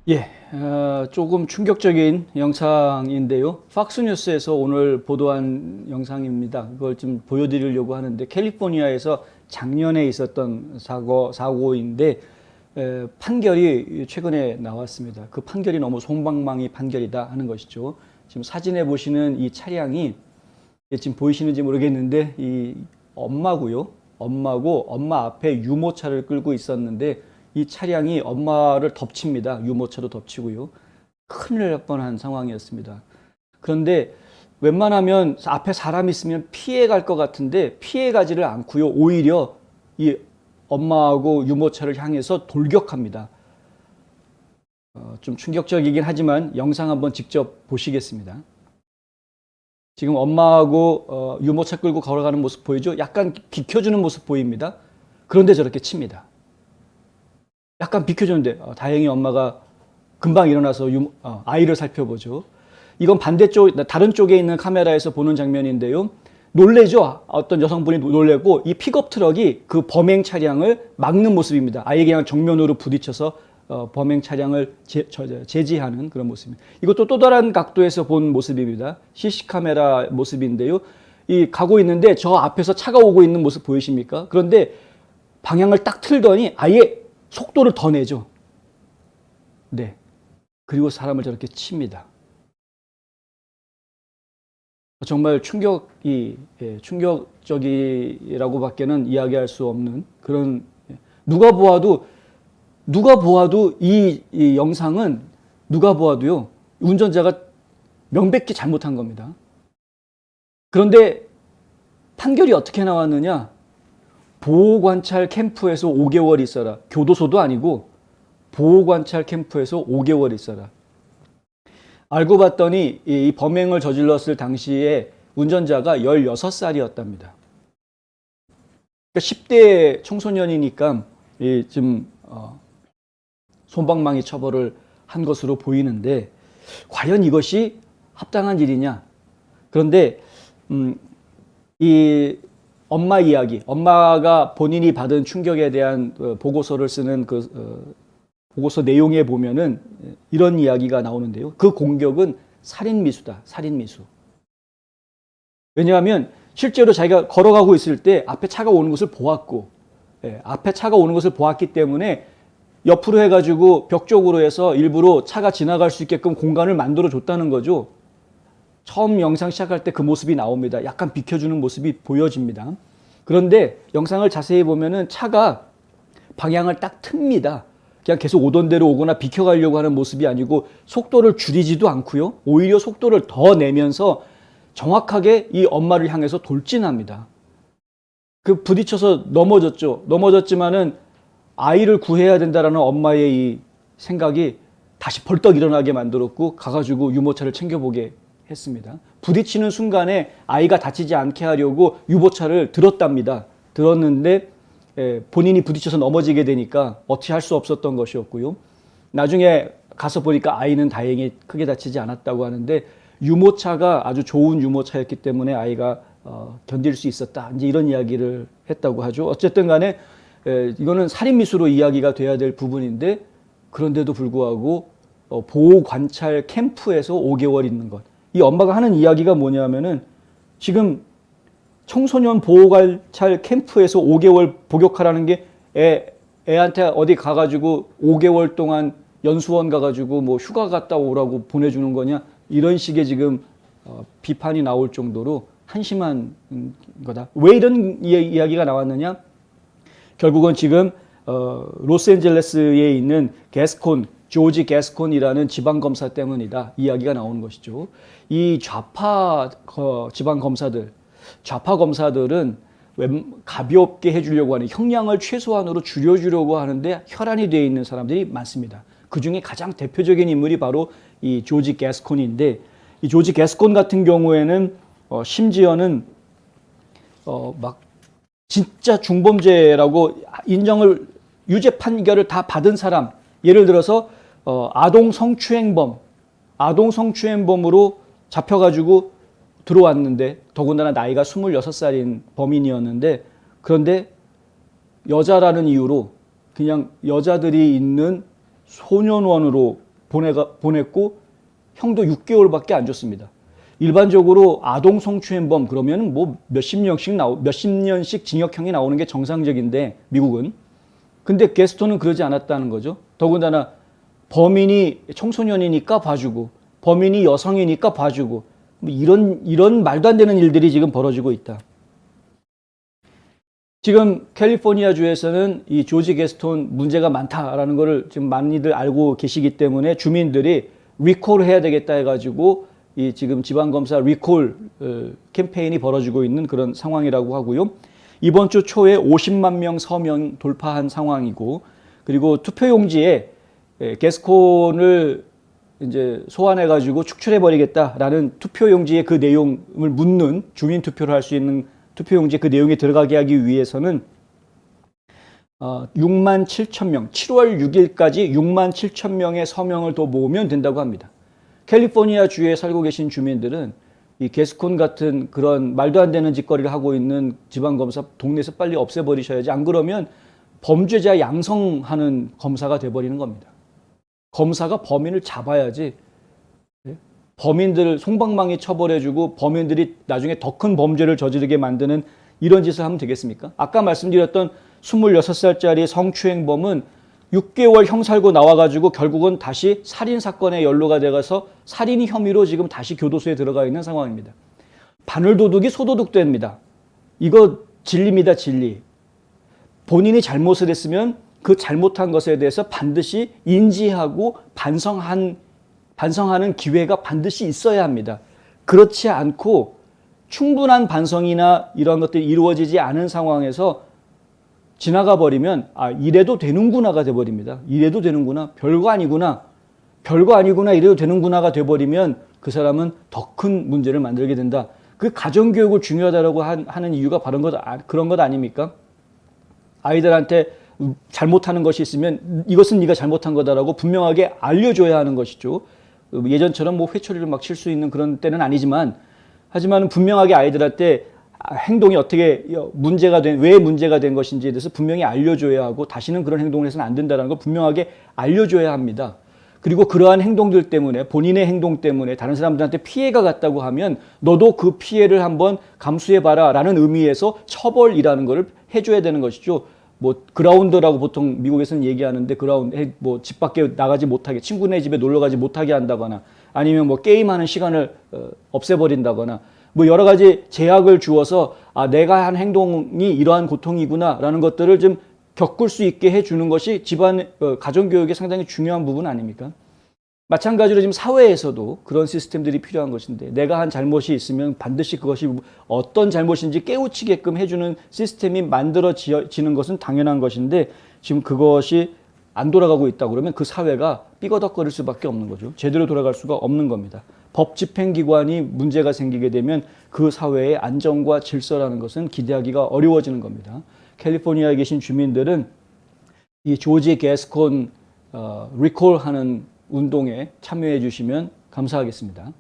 예, 조금 충격적인 영상인데요. 팍스뉴스에서 오늘 보도한 영상입니다. 그걸 좀 보여드리려고 하는데, 캘리포니아에서 작년에 있었던 사고인데, 판결이 최근에 나왔습니다. 그 판결이 너무 솜방망이 판결이다 하는 것이죠. 지금 사진에 보시는 이 차량이, 지금 보이시는지 모르겠는데, 이 엄마고요. 엄마고, 엄마 앞에 유모차를 끌고 있었는데, 이 차량이 엄마를 덮칩니다. 유모차도 덮치고요. 큰일 날 뻔한 상황이었습니다. 그런데 웬만하면 앞에 사람 있으면 피해 갈 것 같은데 피해 가지를 않고요. 오히려 이 엄마하고 유모차를 향해서 돌격합니다. 좀 충격적이긴 하지만 영상 한번 직접 보시겠습니다. 지금 엄마하고 유모차 끌고 걸어가는 모습 보이죠? 약간 비켜주는 모습 보입니다. 그런데 저렇게 칩니다. 약간 비켜줬는데 다행히 엄마가 금방 일어나서 아이를 살펴보죠. 이건 반대쪽, 다른 쪽에 있는 카메라에서 보는 장면인데요. 놀래죠? 어떤 여성분이 놀래고 이 픽업 트럭이 그 범행 차량을 막는 모습입니다. 아예 그냥 정면으로 부딪혀서 범행 차량을 제지하는 그런 모습입니다. 이것도 또 다른 각도에서 본 모습입니다. CC 카메라 모습인데요. 이 가고 있는데 저 앞에서 차가 오고 있는 모습 보이십니까? 그런데 방향을 딱 틀더니 아예 속도를 더 내죠. 네. 그리고 사람을 저렇게 칩니다. 정말 충격적이라고밖에는 이야기할 수 없는 그런, 누가 보아도 이 영상은 누가 보아도요, 운전자가 명백히 잘못한 겁니다. 그런데 판결이 어떻게 나왔느냐? 보호관찰 캠프에서 5개월 있어라. 교도소도 아니고 보호관찰 캠프에서 5개월 있어라. 알고 봤더니 이 범행을 저질렀을 당시에 운전자가 16살이었답니다. 그러니까 10대 청소년이니까 좀 솜방망이 처벌을 한 것으로 보이는데, 과연 이것이 합당한 일이냐? 그런데 이 엄마 이야기, 엄마가 본인이 받은 충격에 대한 보고서를 쓰는 보고서 내용에 보면은 이런 이야기가 나오는데요. 그 공격은 살인미수다. 살인미수. 왜냐하면 실제로 자기가 걸어가고 있을 때 앞에 차가 오는 것을 보았고, 앞에 차가 오는 것을 보았기 때문에 옆으로 해가지고 벽 쪽으로 해서 일부러 차가 지나갈 수 있게끔 공간을 만들어 줬다는 거죠. 처음 영상 시작할 때 그 모습이 나옵니다. 약간 비켜주는 모습이 보여집니다. 그런데 영상을 자세히 보면은 차가 방향을 딱 틉니다. 그냥 계속 오던 대로 오거나 비켜가려고 하는 모습이 아니고 속도를 줄이지도 않고요. 오히려 속도를 더 내면서 정확하게 이 엄마를 향해서 돌진합니다. 그 부딪혀서 넘어졌죠. 넘어졌지만은 아이를 구해야 된다라는 엄마의 이 생각이 다시 벌떡 일어나게 만들었고, 가가지고 유모차를 챙겨보게 했습니다. 부딪히는 순간에 아이가 다치지 않게 하려고 유모차를 들었답니다. 들었는데 본인이 부딪혀서 넘어지게 되니까 어떻게 할 수 없었던 것이었고요. 나중에 가서 보니까 아이는 다행히 크게 다치지 않았다고 하는데, 유모차가 아주 좋은 유모차였기 때문에 아이가 견딜 수 있었다. 이제 이런 이야기를 했다고 하죠. 어쨌든 간에 이거는 살인미수로 이야기가 돼야 될 부분인데, 그런데도 불구하고 보호관찰 캠프에서 5개월 있는 것. 이 엄마가 하는 이야기가 뭐냐면은, 지금 청소년 보호관찰 캠프에서 5개월 복역하라는 게 애한테 어디 가가지고 5개월 동안 연수원 가가지고 뭐 휴가 갔다 오라고 보내주는 거냐, 이런 식의 지금 비판이 나올 정도로 한심한 거다. 왜 이런 이야기가 나왔느냐? 결국은 지금 로스앤젤레스에 있는 조지 게스콘이라는 지방검사 때문이다, 이야기가 나오는 것이죠. 이 좌파 검사들은 가볍게 해주려고 하는, 형량을 최소한으로 줄여주려고 하는데 혈안이 되어 있는 사람들이 많습니다. 그 중에 가장 대표적인 인물이 바로 이 조지 게스콘인데, 이 조지 게스콘 같은 경우에는 심지어는 막 진짜 중범죄라고 인정을, 유죄 판결을 다 받은 사람, 예를 들어서 아동 성추행범으로 잡혀가지고 들어왔는데, 더군다나 나이가 26살인 범인이었는데, 그런데 여자라는 이유로 그냥 여자들이 있는 소년원으로 보냈고 형도 6개월밖에 안 줬습니다. 일반적으로 아동 성추행범 그러면 뭐 몇십 년씩 징역형이 나오는 게 정상적인데 미국은. 근데 게스톤은 그러지 않았다는 거죠. 더군다나 범인이 청소년이니까 봐주고 범인이 여성이니까 봐주고 뭐 이런 말도 안 되는 일들이 지금 벌어지고 있다. 지금 캘리포니아주에서는 이 조지 게스톤 문제가 많다라는 것을 지금 많이들 알고 계시기 때문에 주민들이 리콜을 해야 되겠다 해가지고 이 지금 지방검사 리콜 캠페인이 벌어지고 있는 그런 상황이라고 하고요. 이번 주 초에 50만 명 서명 돌파한 상황이고, 그리고 투표용지에 게스콘을 이제 소환해가지고 축출해버리겠다라는 투표용지의 그 내용을 묻는 주민 투표를 할 수 있는 투표용지에 그 내용이 들어가게 하기 위해서는 6만 7천 명, 7월 6일까지 6만 7천 명의 서명을 더 모으면 된다고 합니다. 캘리포니아 주에 살고 계신 주민들은 이 게스콘 같은 그런 말도 안 되는 짓거리를 하고 있는 지방검사 동네에서 빨리 없애버리셔야지, 안 그러면 범죄자 양성하는 검사가 돼버리는 겁니다. 검사가 범인을 잡아야지 범인들을 솜방망이 처벌해주고 범인들이 나중에 더 큰 범죄를 저지르게 만드는 이런 짓을 하면 되겠습니까? 아까 말씀드렸던 26살짜리 성추행범은 6개월 형 살고 나와가지고 결국은 다시 살인사건에 연루가 돼가서 살인 혐의로 지금 다시 교도소에 들어가 있는 상황입니다. 바늘도둑이 소도둑됩니다. 이거 진리입니다, 진리. 본인이 잘못을 했으면 그 잘못한 것에 대해서 반드시 인지하고 반성하는 기회가 반드시 있어야 합니다. 그렇지 않고 충분한 반성이나 이런 것들이 이루어지지 않은 상황에서 지나가 버리면 이래도 되는구나가 돼버립니다. 이래도 되는구나, 별거 아니구나 이래도 되는구나가 돼버리면 그 사람은 더 큰 문제를 만들게 된다. 그 가정교육을 중요하다고 하는 이유가 바로 그런 것 아닙니까? 아이들한테 잘못하는 것이 있으면 이것은 네가 잘못한 거다라고 분명하게 알려줘야 하는 것이죠. 예전처럼 뭐 회초리를 막 칠 수 있는 그런 때는 아니지만, 하지만 분명하게 아이들한테 행동이 어떻게 왜 문제가 된 것인지에 대해서 분명히 알려줘야 하고, 다시는 그런 행동을 해서는 안 된다는 걸 분명하게 알려줘야 합니다. 그리고 그러한 행동들 때문에, 본인의 행동 때문에 다른 사람들한테 피해가 갔다고 하면 너도 그 피해를 한번 감수해봐라 라는 의미에서 처벌이라는 것을 해줘야 되는 것이죠. 뭐 그라운드라고 보통 미국에서는 얘기하는데, 그라운드 뭐 집 밖에 나가지 못하게, 친구네 집에 놀러 가지 못하게 한다거나, 아니면 뭐 게임하는 시간을 없애버린다거나, 뭐 여러 가지 제약을 주어서 내가 한 행동이 이러한 고통이구나 라는 것들을 좀 겪을 수 있게 해주는 것이 집안 가정교육의 상당히 중요한 부분 아닙니까? 마찬가지로 지금 사회에서도 그런 시스템들이 필요한 것인데, 내가 한 잘못이 있으면 반드시 그것이 어떤 잘못인지 깨우치게끔 해주는 시스템이 만들어지는 것은 당연한 것인데, 지금 그것이 안 돌아가고 있다 그러면 그 사회가 삐거덕거릴 수밖에 없는 거죠. 제대로 돌아갈 수가 없는 겁니다. 법 집행기관이 문제가 생기게 되면 그 사회의 안정과 질서라는 것은 기대하기가 어려워지는 겁니다. 캘리포니아에 계신 주민들은 이 조지 게스콘 리콜하는 운동에 참여해 주시면 감사하겠습니다.